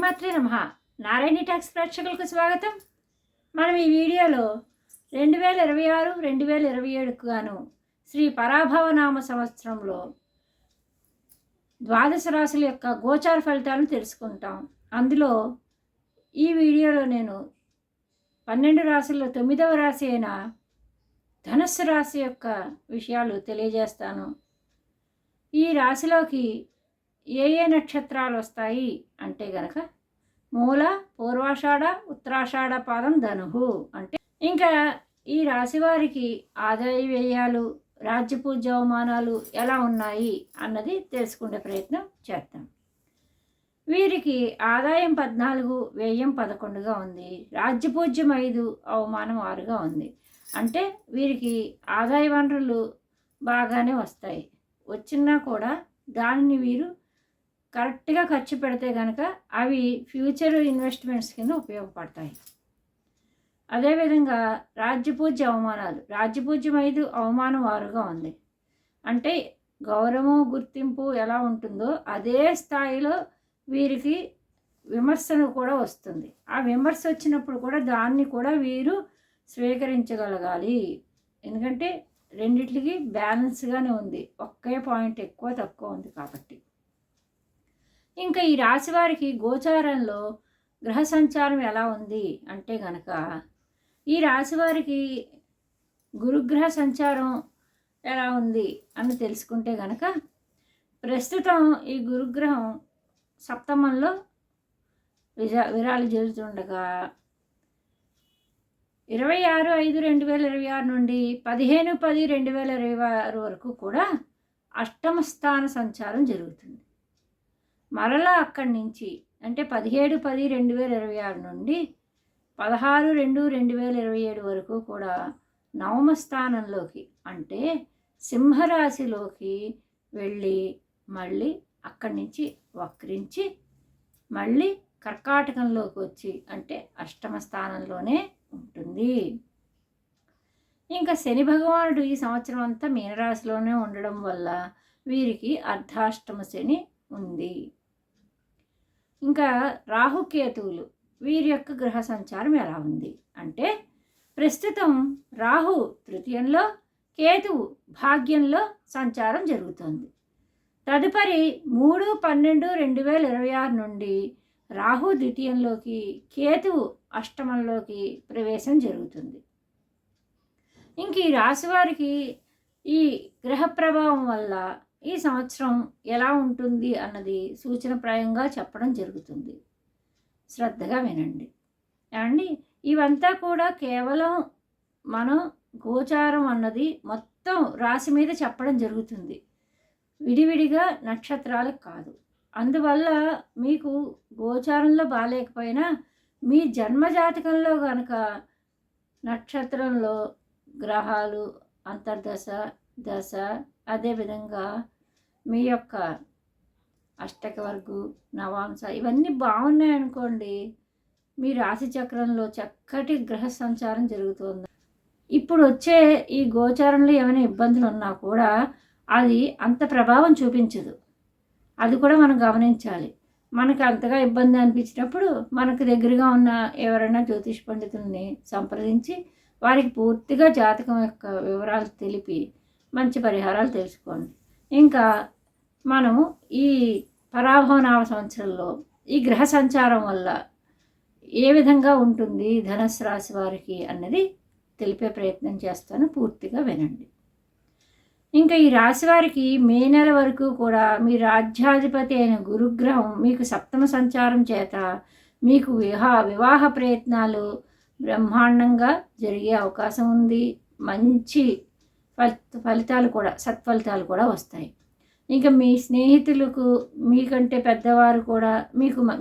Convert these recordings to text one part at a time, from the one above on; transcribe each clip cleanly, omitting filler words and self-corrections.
శ్రీమాత్రే నమః. నారాయణి టాక్స్ ప్రేక్షకులకు స్వాగతం. మనం ఈ వీడియోలో 2026 2027కు గాను శ్రీ పరాభవనామ సంవత్సరంలో ద్వాదశ రాశుల యొక్క గోచార ఫలితాలను తెలుసుకుంటాం. అందులో ఈ వీడియోలో నేను 12 రాశుల్లో 9వ రాశి అయిన ధనుస్సు రాశి యొక్క విషయాలు తెలియజేస్తాను. ఈ రాశిలోకి ఏ నక్షత్రాలు వస్తాయి అంటే గనక మూల, పూర్వాషాఢ, ఉత్తరాషాఢ పాదం ధనుహు. అంటే ఇంకా ఈ రాశి వారికి ఆదాయ వ్యయాలు, రాజ్యపూజ్య అవమానాలు ఎలా ఉన్నాయి అన్నది తెలుసుకునే ప్రయత్నం చేద్దాం. వీరికి ఆదాయం 14, వ్యయం 11గా ఉంది. రాజ్యపూజ్యం 5, అవమానం 6గా ఉంది. అంటే వీరికి ఆదాయ వనరులు బాగానే వస్తాయి. వచ్చినా కూడా దానిని వీరు కరెక్ట్గా ఖర్చు పెడితే కనుక అవి ఫ్యూచర్ ఇన్వెస్ట్మెంట్స్ కింద ఉపయోగపడతాయి. అదేవిధంగా రాజ్యపూజ్య అవమానాలు, రాజ్యపూజ్యం 5, అవమానం 6గా ఉంది. అంటే గౌరవం, గుర్తింపు ఎలా ఉంటుందో అదే స్థాయిలో వీరికి విమర్శను కూడా వస్తుంది. ఆ విమర్శ వచ్చినప్పుడు కూడా దాన్ని కూడా వీరు స్వీకరించగలగాలి. ఎందుకంటే రెండిట్లకి బ్యాలెన్స్గానే ఉంది, ఒకే పాయింట్ ఎక్కువ తక్కువ ఉంది కాబట్టి. ఇంకా ఈ రాశి వారికి గోచారంలో గ్రహ సంచారం ఎలా ఉంది అంటే గనక ఈ రాశి వారికి గురుగ్రహ సంచారం ఎలా ఉంది అని తెలుసుకుంటే గనక ప్రస్తుతం ఈ గురుగ్రహం సప్తమంలో విరాళి జరుగుతుండగా 26/5/2026 నుండి 15/10/2026 వరకు కూడా అష్టమ స్థాన సంచారం జరుగుతుంది. మరలా అక్కడి నుంచి అంటే 17/10/2026 నుండి 16/2/2027 వరకు కూడా నవమ స్థానంలోకి అంటే సింహరాశిలోకి వెళ్ళి మళ్ళీ అక్కడి నుంచి వక్రించి మళ్ళీ కర్కాటకంలోకి వచ్చి అంటే అష్టమ స్థానంలోనే ఉంటుంది. ఇంకా శని భగవానుడు ఈ సంవత్సరం అంతా మీనరాశిలోనే ఉండడం వల్ల వీరికి అర్ధాష్టమ శని ఉంది. ఇంకా రాహుకేతువులు వీరి యొక్క గ్రహ సంచారం ఎలా ఉంది అంటే ప్రస్తుతం రాహు తృతీయంలో, కేతువు భాగ్యంలో సంచారం జరుగుతుంది. తదుపరి 3/12/2026 నుండి రాహు ద్వితీయంలోకి, కేతువు అష్టమంలోకి ప్రవేశం జరుగుతుంది. ఇంక ఈ రాశి వారికి ఈ గ్రహ ప్రభావం వల్ల ఈ సంవత్సరం ఎలా ఉంటుంది అన్నది సూచనప్రాయంగా చెప్పడం జరుగుతుంది. శ్రద్ధగా వినండి. అండి ఇవంతా కూడా కేవలం మనం గోచారం అన్నది మొత్తం రాశి మీద చెప్పడం జరుగుతుంది, విడివిడిగా నక్షత్రాలకు కాదు. అందువల్ల మీకు గోచారంలో బాగాలేకపోయినా మీ జన్మజాతకంలో కనుక నక్షత్రంలో గ్రహాలు, అంతర్దశ, దశ, అదేవిధంగా మీ యొక్క అష్టకవర్గు, నవాంశ ఇవన్నీ బాగున్నాయనుకోండి, మీ రాశి చక్రంలో చక్కటి గ్రహ సంచారం జరుగుతుంది. ఇప్పుడు వచ్చే ఈ గోచారంలో ఏమైనా ఇబ్బందులు ఉన్నా కూడా అది అంత ప్రభావం చూపించదు. అది కూడా మనం గమనించాలి. మనకు అంతగా ఇబ్బంది అనిపించినప్పుడు మనకు దగ్గరగా ఉన్న ఎవరైనా జ్యోతిష్ పండితుల్ని సంప్రదించి వారికి పూర్తిగా జాతకం యొక్క వివరాలు తెలిపి మంచి పరిహారాలు తెలుసుకోండి. ఇంకా మనము ఈ పరాభవనామ సంవత్సరంలో ఈ గ్రహ సంచారం వల్ల ఏ విధంగా ఉంటుంది ధనుస్సు రాశి వారికి అన్నది తెలిపే ప్రయత్నం చేస్తాను, పూర్తిగా వినండి. ఇంకా ఈ రాశి వారికి మే నెల వరకు కూడా మీ రాజ్యాధిపతి అయిన గురుగ్రహం మీకు సప్తమ సంచారం చేత మీకు వివాహ ప్రయత్నాలు బ్రహ్మాండంగా జరిగే అవకాశం ఉంది. మంచి ఫలితాలు కూడా, సత్ఫలితాలు కూడా వస్తాయి. ఇంకా మీ స్నేహితులకు, మీకంటే పెద్దవారు కూడా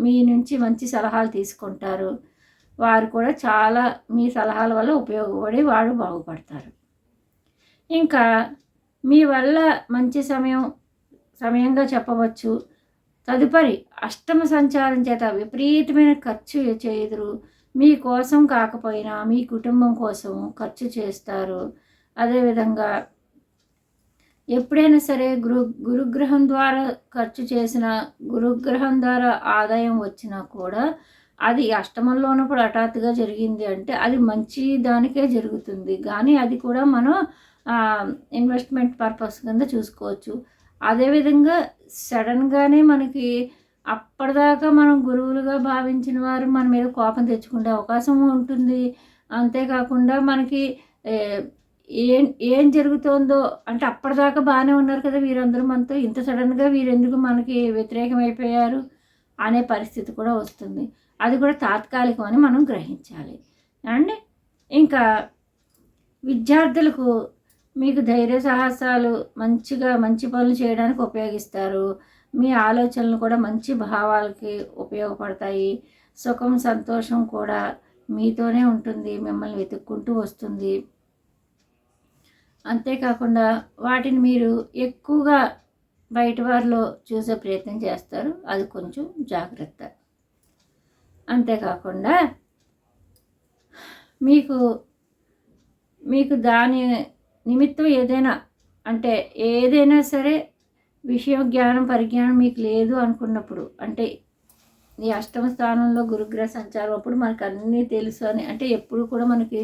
మీ నుంచి మంచి సలహాలు తీసుకుంటారు. వారు కూడా చాలా మీ సలహాల వల్ల ఉపయోగపడి వారు బాగుపడతారు. ఇంకా మీ వల్ల మంచి సమయంగా చెప్పవచ్చు. తదుపరి అష్టమ సంచారం చేత విపరీతమైన ఖర్చు చేయుదురు. మీ కోసం కాకపోయినా మీ కుటుంబం కోసం ఖర్చు చేస్తారు. అదేవిధంగా ఎప్పుడైనా సరే గురుగ్రహం ద్వారా ఖర్చు చేసిన, గురుగ్రహం ద్వారా ఆదాయం వచ్చినా కూడా అది అష్టమంలో ఉన్నప్పుడు హఠాత్తుగా జరిగింది అంటే అది మంచి దానికే జరుగుతుంది. కానీ అది కూడా మనం ఇన్వెస్ట్మెంట్ పర్పస్ కింద చూసుకోవచ్చు. అదేవిధంగా సడన్గానే మనకి అప్పటిదాకా మనం గురువులుగా భావించిన వారు మన మీద కోపం తెచ్చుకునే అవకాశం ఉంటుంది. అంతేకాకుండా మనకి ఏం ఏం జరుగుతోందో అంటే అప్పటిదాకా బాగానే ఉన్నారు కదా వీరందరూ మనతో, ఇంత సడన్గా వీరెందుకు మనకి వ్యతిరేకమైపోయారు అనే పరిస్థితి కూడా వస్తుంది. అది కూడా తాత్కాలికం అని మనం గ్రహించాలి అండి. ఇంకా విద్యార్థులకు మీకు ధైర్య సాహసాలు మంచిగా మంచి పనులు చేయడానికి ఉపయోగిస్తారు. మీ ఆలోచనలు కూడా మంచి భావాలకి ఉపయోగపడతాయి. సుఖం సంతోషం కూడా మీతోనే ఉంటుంది, మిమ్మల్ని వెతుక్కుంటూ వస్తుంది. అంతేకాకుండా వాటిని మీరు ఎక్కువగా బయట వారిలో చూసే ప్రయత్నం చేస్తారు, అది కొంచెం జాగ్రత్త. అంతేకాకుండా మీకు మీకు దాని నిమిత్తం ఏదైనా అంటే ఏదైనా సరే విషయం జ్ఞానం పరిజ్ఞానం మీకు లేదు అనుకున్నప్పుడు, అంటే ఈ అష్టమ స్థానంలో గురుగ్రహ సంచారం అప్పుడు మనకు అన్నీ తెలుసు అని, అంటే ఎప్పుడు కూడా మనకి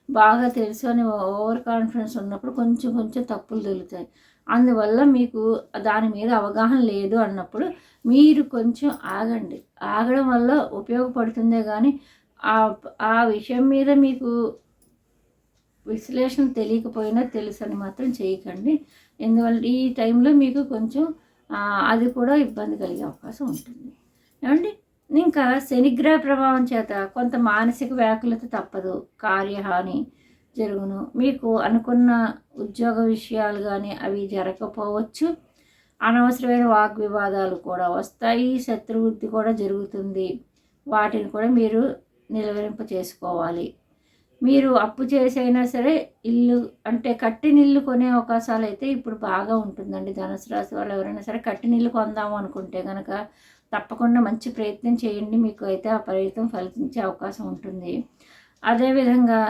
బాగా తెలుసు అని ఓవర్ కాన్ఫిడెన్స్ ఉన్నప్పుడు కొంచెం కొంచెం తప్పులు తెలుస్తాయి. అందువల్ల మీకు దాని మీద అవగాహన లేదు అన్నప్పుడు మీరు కొంచెం ఆగండి. ఆగడం వల్ల ఉపయోగపడుతుందే కానీ ఆ విషయం మీద మీకు విశ్లేషణ తెలియకపోయినా తెలుసు అని మాత్రం చేయకండి. ఎందువల్ల ఈ టైంలో మీకు కొంచెం అది కూడా ఇబ్బంది కలిగే అవకాశం ఉంటుంది ఏమండి. ఇంకా శనిగ్రహ ప్రభావం చేత కొంత మానసిక వ్యాకులత తప్పదు, కార్యహాని జరుగును. మీకు అనుకున్న ఉద్యోగ విషయాలు కానీ అవి జరగకపోవచ్చు. అనవసరమైన వాగ్వివాదాలు కూడా వస్తాయి, శత్రువృద్ధి కూడా జరుగుతుంది. వాటిని కూడా మీరు నిలువరింప చేసుకోవాలి. మీరు అప్పు చేసైనా సరే ఇల్లు అంటే కట్టిన ఇల్లు కొనే అవకాశాలు అయితే ఇప్పుడు బాగా ఉంటుందండి. ధనుసు రాశి వాళ్ళు ఎవరైనా సరే కట్టిన ఇల్లు కొందాము అనుకుంటే కనుక తప్పకుండా మంచి ప్రయత్నం చేయండి, మీకు అయితే ఆ ప్రయత్నం ఫలించే అవకాశం ఉంటుంది. అదేవిధంగా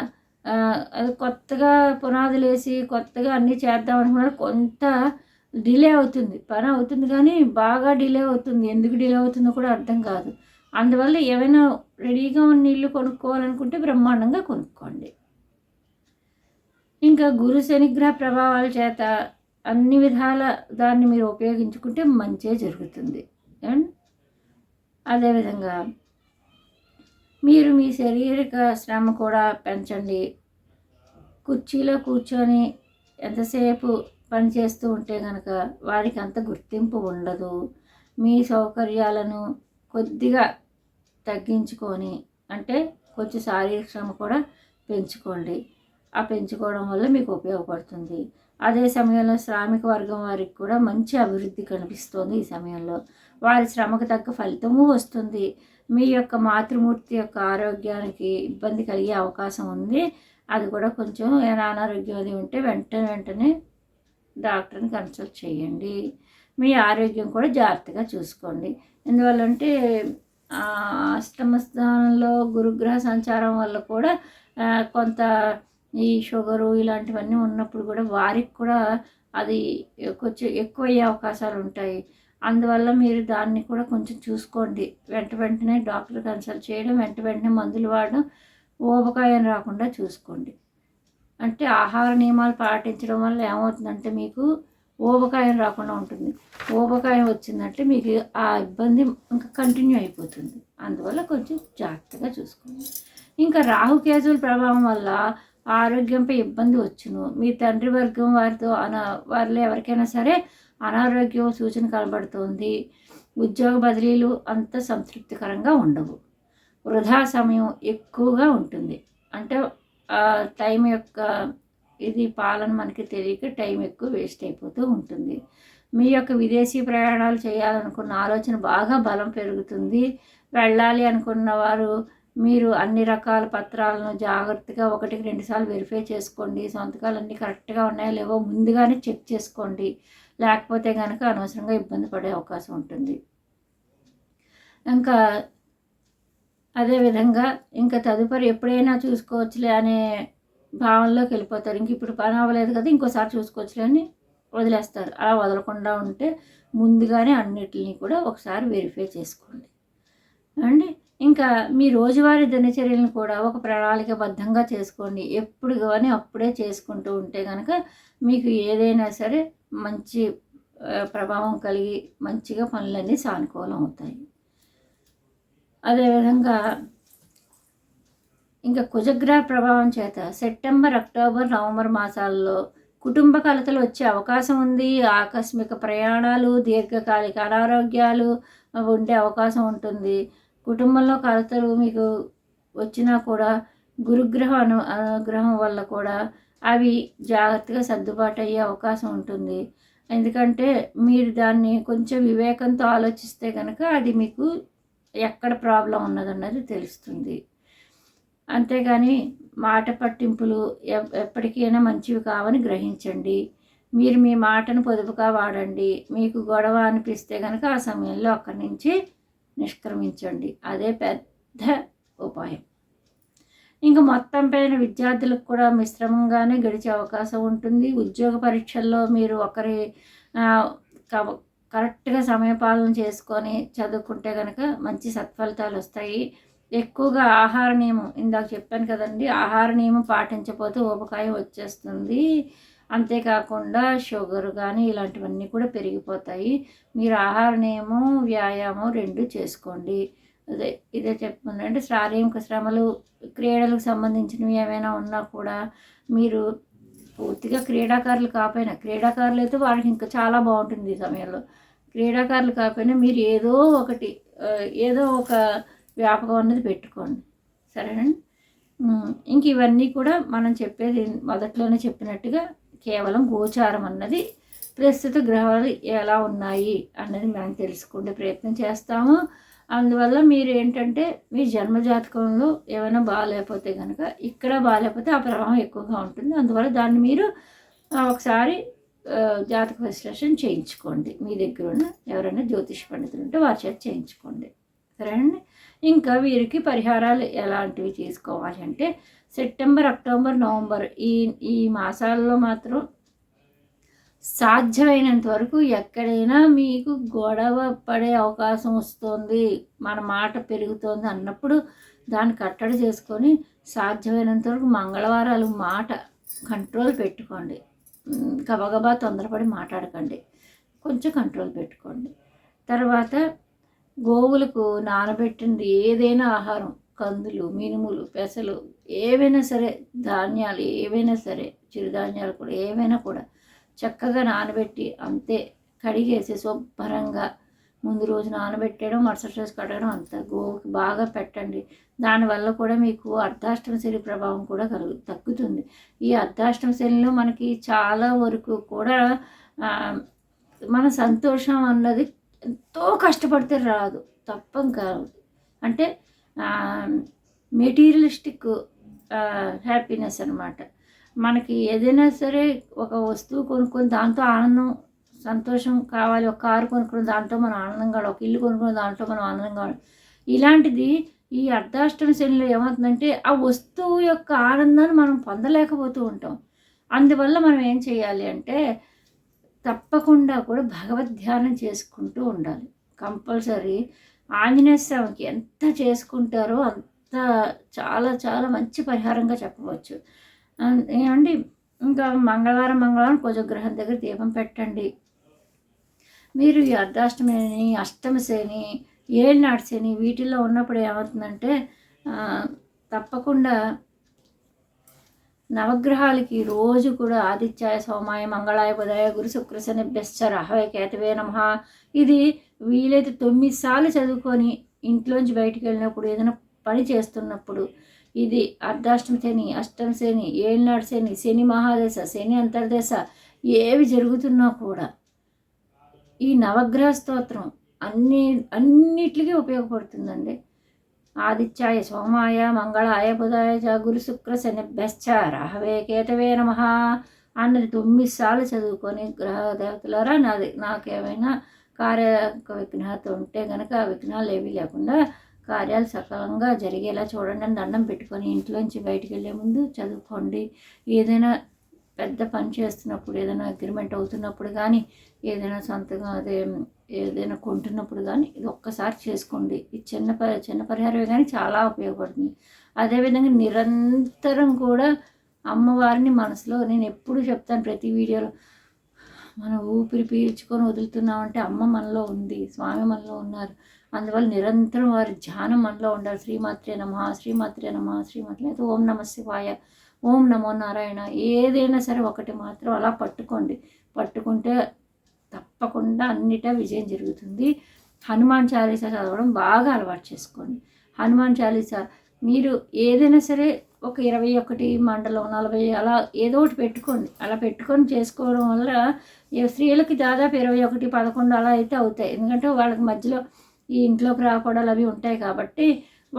అది కొత్తగా పునాదులు వేసి కొత్తగా అన్నీ చేద్దాం అనుకున్నారు, కొంత డిలే అవుతుంది, పని అవుతుంది కానీ బాగా డిలే అవుతుంది. ఎందుకు డిలే అవుతుందో కూడా అర్థం కాదు. అందువల్ల ఏమైనా రెడీగా ఉన్న ఇల్లు కొనుక్కోవాలనుకుంటే బ్రహ్మాండంగా కొనుక్కోండి. ఇంకా గురు శనిగ్రహ ప్రభావాల చేత అన్ని విధాల దాన్ని మీరు ఉపయోగించుకుంటే మంచే జరుగుతుంది. అండ్ అదేవిధంగా మీరు మీ శారీరక శ్రమ కూడా పెంచండి. కుర్చీలో కూర్చొని ఎంతసేపు పని చేస్తూ ఉంటే కనుక వారికి అంత గుర్తింపు ఉండదు. మీ సౌకర్యాలను కొద్దిగా తగ్గించుకొని అంటే కొంచెం శారీరక శ్రమ కూడా పెంచుకోండి. ఆ పెంచుకోవడం వల్ల మీకు ఉపయోగపడుతుంది. అదే సమయంలో శ్రామిక వర్గం వారికి కూడా మంచి అభివృద్ధి కనిపిస్తుంది. ఈ సమయంలో వారి శ్రమకు తగ్గ ఫలితము వస్తుంది. మీ యొక్క మాతృమూర్తి యొక్క ఆరోగ్యానికి ఇబ్బంది కలిగే అవకాశం ఉంది. అది కూడా కొంచెం అనారోగ్యం అది ఉంటే వెంటనే డాక్టర్ని కన్సల్ట్ చేయండి. మీ ఆరోగ్యం కూడా జాగ్రత్తగా చూసుకోండి. ఎందువల్లంటే అష్టమ స్థానంలో గురుగ్రహ సంచారం వల్ల కూడా కొంత ఈ షుగరు ఇలాంటివన్నీ ఉన్నప్పుడు కూడా వారికి కూడా అది కొంచెం ఎక్కువ అయ్యే అవకాశాలు ఉంటాయి. అందువల్ల మీరు దాన్ని కూడా కొంచెం చూసుకోండి. వెంటనే డాక్టర్ కన్సల్ట్ చేయడం, వెంటనే మందులు వాడడం, ఊబకాయం రాకుండా చూసుకోండి. అంటే ఆహార నియమాలు పాటించడం వల్ల ఏమవుతుందంటే మీకు ఊబకాయం రాకుండా ఉంటుంది. ఊబకాయం వచ్చిందంటే మీకు ఆ ఇబ్బంది ఇంకా కంటిన్యూ అయిపోతుంది. అందువల్ల కొంచెం జాగ్రత్తగా చూసుకోండి. ఇంకా రాహుకేతువుల ప్రభావం వల్ల ఆరోగ్యంపై ఇబ్బంది వచ్చును. మీ తండ్రి వర్గం వారిలో ఎవరికైనా సరే అనారోగ్యం సూచన కనబడుతుంది. ఉద్యోగ బదిలీలు అంత సంతృప్తికరంగా ఉండవు. వృధా సమయం ఎక్కువగా ఉంటుంది. అంటే టైం యొక్క ఇది పాలన మనకి తెలియక టైం ఎక్కువ వేస్ట్ అయిపోతూ ఉంటుంది. మీ యొక్క విదేశీ ప్రయాణాలు చేయాలనుకున్న ఆలోచన బాగా బలం పెరుగుతుంది. వెళ్ళాలి అనుకున్న వారు మీరు అన్ని రకాల పత్రాలను జాగ్రత్తగా 1-2 సార్లు వెరిఫై చేసుకోండి. సంతకాలు అన్నీ కరెక్ట్గా ఉన్నాయో లేవో ముందుగానే చెక్ చేసుకోండి. లేకపోతే కనుక అనవసరంగా ఇబ్బంది పడే అవకాశం ఉంటుంది. ఇంకా అదేవిధంగా ఇంకా తదుపరి ఎప్పుడైనా చూసుకోవచ్చులే అనే భావనలోకి వెళ్ళిపోతారు. ఇంక ఇప్పుడు పని అవ్వలేదు కదా ఇంకోసారి చూసుకోవచ్చులే అని వదిలేస్తారు. అలా వదలకుండా ఉంటే ముందుగానే అన్నిటిని కూడా ఒకసారి వెరిఫై చేసుకోండి అండి. ఇంకా మీ రోజువారీ దినచర్యలను కూడా ఒక ప్రణాళికబద్ధంగా చేసుకోండి. ఎప్పుడు కానీ అప్పుడే చేసుకుంటూ ఉంటే కనుక మీకు ఏదైనా సరే మంచి ప్రభావం కలిగి మంచిగా పనులన్నీ సానుకూలం అవుతాయి. అదేవిధంగా ఇంకా కుజగ్రహ ప్రభావం చేత సెప్టెంబర్, అక్టోబర్, నవంబర్ మాసాల్లో కుటుంబ కలతలు వచ్చే అవకాశం ఉంది. ఆకస్మిక ప్రయాణాలు, దీర్ఘకాలిక అనారోగ్యాలు ఉండే అవకాశం ఉంటుంది. కుటుంబంలో కలతలు మీకు వచ్చినా కూడా గురుగ్రహం అనుగ్రహం వల్ల కూడా అవి జాగ్రత్తగా సర్దుబాటు అయ్యే అవకాశం ఉంటుంది. ఎందుకంటే మీరు దాన్ని కొంచెం వివేకంతో ఆలోచిస్తే కనుక అది మీకు ఎక్కడ ప్రాబ్లం ఉన్నదన్నది తెలుస్తుంది. అంతేగాని మాట పట్టింపులు ఎప్పటికైనా మంచివి కావని గ్రహించండి. మీరు మీ మాటను పొదుపుగా వాడండి. మీకు గొడవ అనిపిస్తే కనుక ఆ సమయంలో అక్కడి నుంచి నిష్క్రమించండి. అదే పెద్ద ఉపాయం. ఇంకా మొత్తం పైన విద్యార్థులకు కూడా మిశ్రమంగానే గడిచే అవకాశం ఉంటుంది. ఉద్యోగ పరీక్షల్లో మీరు ఒకరి కరెక్ట్గా సమయపాలన చేసుకొని చదువుకుంటే కనుక మంచి సత్ఫలితాలు వస్తాయి. ఎక్కువగా ఆహార నియమం ఇందాక చెప్పాను కదండి, ఆహార నియమం పాటించకపోతే ఊబకాయం వచ్చేస్తుంది. అంతేకాకుండా షుగర్ కానీ ఇలాంటివన్నీ కూడా పెరిగిపోతాయి. మీరు ఆహార నియమం, వ్యాయామం 2 చేసుకోండి. ఇదే చెప్తున్నాను. అంటే శారీరక శ్రమలు, క్రీడలకు సంబంధించినవి ఏమైనా ఉన్నా కూడా మీరు పూర్తిగా క్రీడాకారులు కాకపోయినా, క్రీడాకారులు అయితే వాళ్ళకి ఇంకా చాలా బాగుంటుంది ఈ సమయంలో. క్రీడాకారులు కాకపోయినా మీరు ఏదో ఒక వ్యాపకం అన్నది పెట్టుకోండి. సరేనండి. ఇంక ఇవన్నీ కూడా మనం చెప్పేది మొదట్లోనే చెప్పినట్టుగా కేవలం గోచారం అన్నది ప్రస్తుత గ్రహాలు ఎలా ఉన్నాయి అన్నది మనం తెలుసుకునే ప్రయత్నం చేస్తాము. అందువల్ల మీరు ఏంటంటే మీ జన్మజాతకంలో ఏమైనా బాగాలేకపోతే కనుక ఇక్కడ బాగాలేకపోతే ఆ ప్రభావం ఎక్కువగా ఉంటుంది. అందువల్ల దాన్ని మీరు ఒకసారి జాతక విశ్లేషణ చేయించుకోండి. మీ దగ్గర ఉన్న ఎవరైనా జ్యోతిష పండితులు ఉంటే వారి చేత చేయించుకోండి. సరేనండి. ఇంకా వీరికి పరిహారాలు ఎలాంటివి చేసుకోవాలి అంటే సెప్టెంబర్, అక్టోబర్, నవంబర్ ఈ మాసాల్లో మాత్రం సాధ్యమైనంత వరకు ఎక్కడైనా మీకు గొడవ పడే అవకాశం వస్తుంది, మన మాట పెరుగుతోంది అన్నప్పుడు దాన్ని కట్టడి చేసుకొని సాధ్యమైనంత వరకు మంగళవారాలు మాట కంట్రోల్ పెట్టుకోండి. గబగబా తొందరపడి మాట్లాడకండి, కొంచెం కంట్రోల్ పెట్టుకోండి. తర్వాత గోవులకు నానబెట్టింది ఏదైనా ఆహారం, కందులు, మినుములు, పెసలు ఏవైనా సరే, ధాన్యాలు ఏవైనా సరే, చిరుధాన్యాలు కూడా ఏవైనా కూడా చక్కగా నానబెట్టి అంతే కడిగేసి శుభ్రంగా ముందు రోజు నానబెట్టడం, మరుసటి రోజు కడగడం, అంతా గోవుకి బాగా పెట్టండి. దానివల్ల కూడా మీకు అర్ధాష్టమ శని ప్రభావం కూడా తగ్గుతుంది. ఈ అర్ధాష్టమ శనిలో మనకి చాలా వరకు కూడా మన సంతోషం అన్నది ఎంతో కష్టపడితే రాదు, తప్పం కాదు. అంటే మెటీరియలిస్టిక్ హ్యాపీనెస్ అనమాట. మనకి ఏదైనా సరే ఒక వస్తువు కొనుక్కొని దాంతో ఆనందం, సంతోషం కావాలి. ఒక కారు కొనుక్కుని దాంట్లో మనం ఆనందం కావాలి, ఒక ఇల్లు కొనుక్కుని దాంట్లో మనం ఆనందం కావాలి. ఇలాంటిది ఈ అర్ధాష్టమ శనిలో ఏమవుతుందంటే ఆ వస్తువు యొక్క ఆనందాన్ని మనం పొందలేకపోతూ ఉంటాం. అందువల్ల మనం ఏం చేయాలి అంటే తప్పకుండా కూడా భగవద్ ధ్యానం చేసుకుంటూ ఉండాలి. కంపల్సరీ ఆంజనేయ స్వామికి ఎంత చేసుకుంటారో అంత చాలా చాలా మంచి పరిహారంగా చెప్పవచ్చు. ఏమండి, ఇంకా మంగళవారం కుజగ్రహం దగ్గర దీపం పెట్టండి. మీరు ఈ అర్ధాష్టమిని, అష్టమ శని, ఏళ్ళనాటి శని వీటిల్లో ఉన్నప్పుడు ఏమవుతుందంటే తప్పకుండా నవగ్రహాలకి రోజు కూడా ఆదిత్యాయ, సోమాయ, మంగళాయ, బుధాయ, గురు శుక్ర శనిభ్యశ్చ రాహవే కేతవే నమః ఇది వీలైతే 9 సార్లు చదువుకొని ఇంట్లోంచి బయటికి వెళ్ళినప్పుడు, ఏదైనా పని చేస్తున్నప్పుడు, ఇది అర్ధాష్టమ శని, అష్టమ శని, ఏళ్ళనాడు శని, శని మహాదశ, శని అంతర్దశ ఏవి జరుగుతున్నా కూడా ఈ నవగ్రహ స్తోత్రం అన్నిటికీ ఉపయోగపడుతుందండి. ఆదిత్యాయ, సోమాయ, మంగళాయ, బుధాయ, గురు శుక్ర శనిభ్యశ్చ రాహవే కేతవే నమః అన్నది 9 సార్లు చదువుకొని గ్రహ దేవతలారా నాకేమైనా విఘ్నాలతో ఉంటే కనుక ఆ విఘ్నాలు ఏవి లేకుండా కార్యాలు సకాలంగా జరిగేలా చూడండి అని దండం పెట్టుకొని ఇంట్లోంచి బయటికి వెళ్ళే ముందు చదువుకోండి. ఏదైనా పెద్ద పని చేస్తున్నప్పుడు, ఏదైనా అగ్రిమెంట్ అవుతున్నప్పుడు కానీ, ఏదైనా సొంతంగా ఏదైనా కొంటున్నప్పుడు కానీ ఇది ఒక్కసారి చేసుకోండి. ఇది చిన్న పరిహారమే కానీ చాలా ఉపయోగపడుతుంది. అదేవిధంగా నిరంతరం కూడా అమ్మవారిని మనసులో నేను ఎప్పుడూ చెప్తాను ప్రతి వీడియోలో, మనం ఊపిరి పీల్చుకొని వదులుతున్నామంటే అమ్మ మనలో ఉంది, స్వామి మనలో ఉన్నారు. అందువల్ల నిరంతరం వారి ధ్యానం మనలో ఉండాలి. శ్రీమాత్రే నమః, శ్రీమాత్రే నమః, శ్రీమాత్రే అయితే ఓం నమః శివాయ, ఓం నమో నారాయణ, ఏదైనా సరే ఒకటి మాత్రం అలా పట్టుకోండి. పట్టుకుంటే తప్పకుండా అన్నిటా విజయం జరుగుతుంది. హనుమాన్ చాలీసా చదవడం బాగా అలవాటు చేసుకోండి. హనుమాన్ చాలీసా మీరు ఏదైనా సరే ఒక 21 మండలం 40 అలా ఏదో ఒకటి పెట్టుకోండి. అలా పెట్టుకొని చేసుకోవడం వల్ల స్త్రీలకి దాదాపు 21, 11 అలా అయితే అవుతాయి. ఎందుకంటే వాళ్ళకి మధ్యలో ఈ ఇంట్లోకి రాకూడలు అవి ఉంటాయి కాబట్టి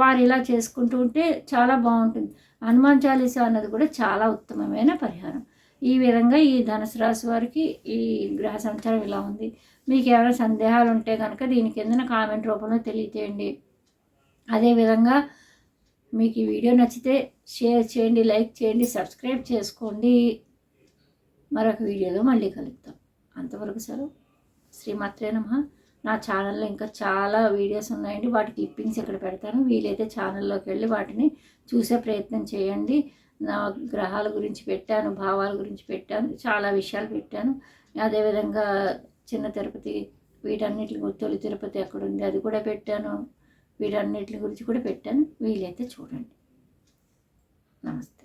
వారు ఇలా చేసుకుంటూ ఉంటే చాలా బాగుంటుంది. హనుమాన్ చాలీసా అన్నది కూడా చాలా ఉత్తమమైన పరిహారం. ఈ విధంగా ఈ ధనుసు రాశి వారికి ఈ గ్రహ సంచారం ఇలా ఉంది. మీకు ఏమైనా సందేహాలు ఉంటే కనుక దీని కిందన కామెంట్ రూపంలో తెలియచేయండి. అదేవిధంగా మీకు ఈ వీడియో నచ్చితే షేర్ చేయండి, లైక్ చేయండి, సబ్స్క్రైబ్ చేసుకోండి. మరొక వీడియోలో మళ్ళీ కలుద్దాం. అంతవరకు సెలవు. శ్రీమాత్రే నమః. నా ఛానల్లో ఇంకా చాలా వీడియోస్ ఉన్నాయండి. వాటి క్లిప్పింగ్స్ ఇక్కడ పెడతాను. వీలైతే ఛానల్లోకి వెళ్ళి వాటిని చూసే ప్రయత్నం చేయండి. నా గ్రహాల గురించి పెట్టాను, భావాల గురించి పెట్టాను, చాలా విషయాలు పెట్టాను. అదేవిధంగా చిన్న తిరుపతి, వీటన్నిటి తొలి తిరుపతి ఎక్కడ ఉంది అది కూడా పెట్టాను. వీటన్నిటి గురించి కూడా పెట్టాను. వీలైతే చూడండి. నమస్తే.